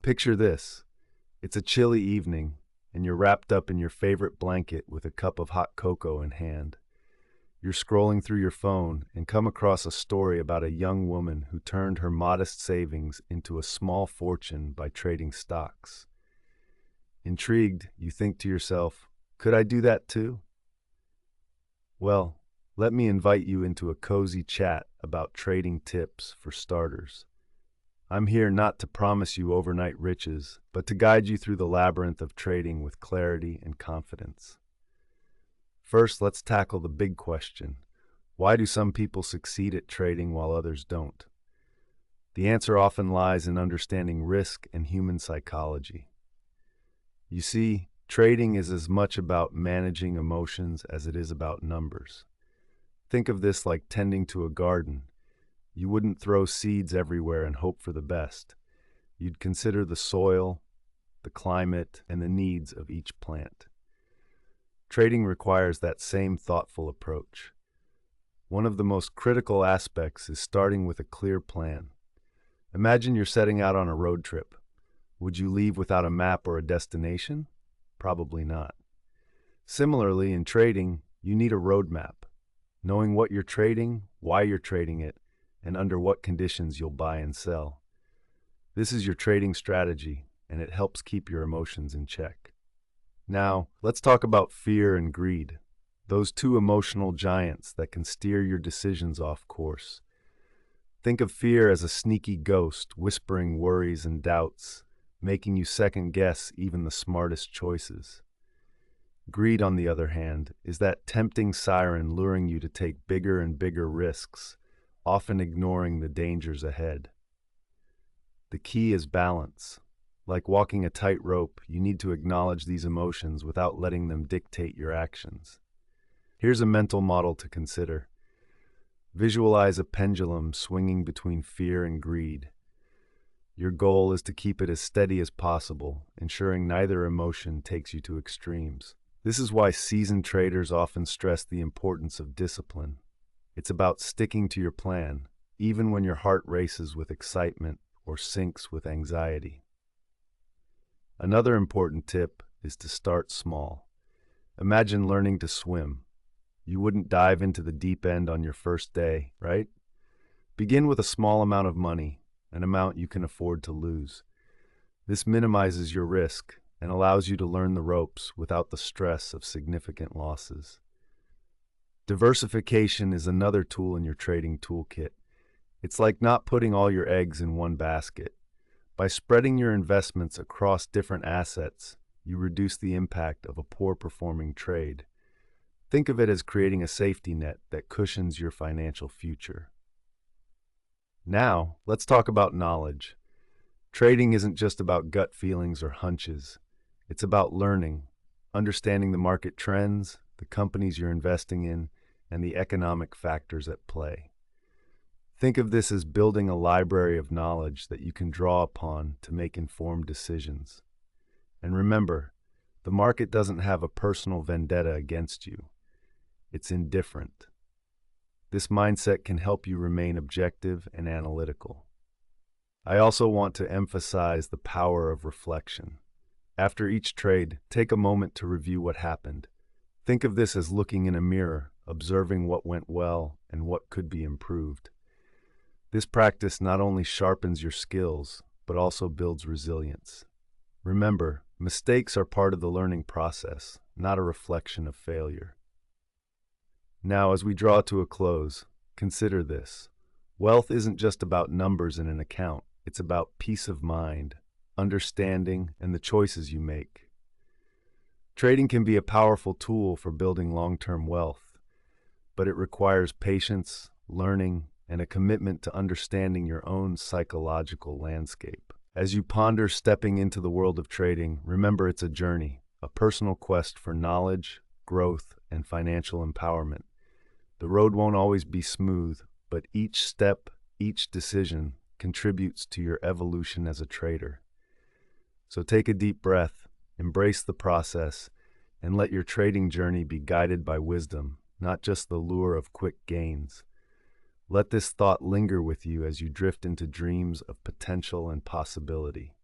Picture this. It's a chilly evening, and you're wrapped up in your favorite blanket with a cup of hot cocoa in hand. You're scrolling through your phone and come across a story about a young woman who turned her modest savings into a small fortune by trading stocks. Intrigued, you think to yourself, could I do that too? Well, let me invite you into a cozy chat about trading tips for starters. I'm here not to promise you overnight riches, but to guide you through the labyrinth of trading with clarity and confidence. First, let's tackle the big question. Why do some people succeed at trading while others don't? The answer often lies in understanding risk and human psychology. You see, trading is as much about managing emotions as it is about numbers. Think of this like tending to a garden. You wouldn't throw seeds everywhere and hope for the best. You'd consider the soil, the climate, and the needs of each plant. Trading requires that same thoughtful approach. One of the most critical aspects is starting with a clear plan. Imagine you're setting out on a road trip. Would you leave without a map or a destination? Probably not. Similarly, in trading, you need a roadmap. Knowing what you're trading, why you're trading it, and under what conditions you'll buy and sell. This is your trading strategy, and it helps keep your emotions in check. Now, let's talk about fear and greed, those two emotional giants that can steer your decisions off course. Think of fear as a sneaky ghost whispering worries and doubts, making you second-guess even the smartest choices. Greed, on the other hand, is that tempting siren luring you to take bigger and bigger risks, often ignoring the dangers ahead. The key is balance. Like walking a tightrope, you need to acknowledge these emotions without letting them dictate your actions. Here's a mental model to consider. Visualize a pendulum swinging between fear and greed. Your goal is to keep it as steady as possible, ensuring neither emotion takes you to extremes. This is why seasoned traders often stress the importance of discipline. It's about sticking to your plan, even when your heart races with excitement or sinks with anxiety. Another important tip is to start small. Imagine learning to swim. You wouldn't dive into the deep end on your first day, right? Begin with a small amount of money, an amount you can afford to lose. This minimizes your risk and allows you to learn the ropes without the stress of significant losses. Diversification is another tool in your trading toolkit. It's like not putting all your eggs in one basket. By spreading your investments across different assets, you reduce the impact of a poor-performing trade. Think of it as creating a safety net that cushions your financial future. Now, let's talk about knowledge. Trading isn't just about gut feelings or hunches. It's about learning, understanding the market trends, the companies you're investing in, and the economic factors at play. Think of this as building a library of knowledge that you can draw upon to make informed decisions. And remember, the market doesn't have a personal vendetta against you. It's indifferent. This mindset can help you remain objective and analytical. I also want to emphasize the power of reflection. After each trade, take a moment to review what happened. Think of this as looking in a mirror, observing what went well and what could be improved. This practice not only sharpens your skills, but also builds resilience. Remember, mistakes are part of the learning process, not a reflection of failure. Now, as we draw to a close, consider this. Wealth isn't just about numbers in an account. It's about peace of mind, understanding, and the choices you make. Trading can be a powerful tool for building long-term wealth, but it requires patience, learning, and a commitment to understanding your own psychological landscape. As you ponder stepping into the world of trading, remember it's a journey, a personal quest for knowledge, growth, and financial empowerment. The road won't always be smooth, but each step, each decision contributes to your evolution as a trader. So take a deep breath, embrace the process, and let your trading journey be guided by wisdom, not just the lure of quick gains. Let this thought linger with you as you drift into dreams of potential and possibility.